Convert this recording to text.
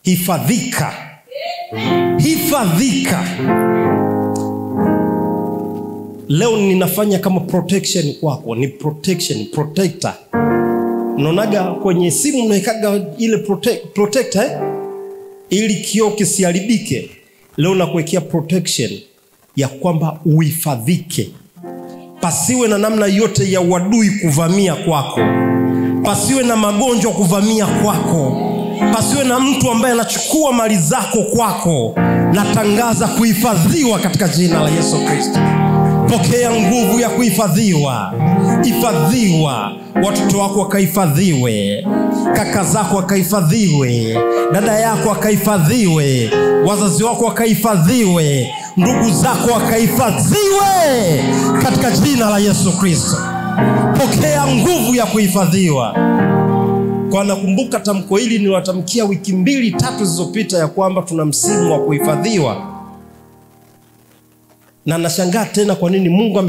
Hifadhika. Hifadhika. Leo ninafanya kama protection kwako, ni protection, protector. Unaonaga kwenye simu unawekaga ile protector ili kioo kisiharibike. Leo nakuwekea protection ya kwamba uhifadhike. Pasiwe na namna yote ya uadui kuvamia kwako. Pasiwe na magonjwa kuvamia kwako. Pasiwe na mtu ambaye anachukua mali zako kwako. Natangaza kuhifadhiwa katika jina la Yesu Kristo. Pokea nguvu ya kuhifadhiwa. Hifadhiwa. Watoto wako wakahifadhiwe, kaka zako wakahifadhiwe, dada yako wakahifadhiwe, wazazi wako wakahifadhiwe, ndugu zako wakahifadhiwe katika jina la Yesu Kristo. Pokea nguvu ya kuhifadhiwa. Kwa nakumbuka tamko hili niliwatamkia wiki 2-3 zilizopita ya kwamba tuna msimu wa kuhifadhiwa. Na nashangaa tena kwa nini Mungu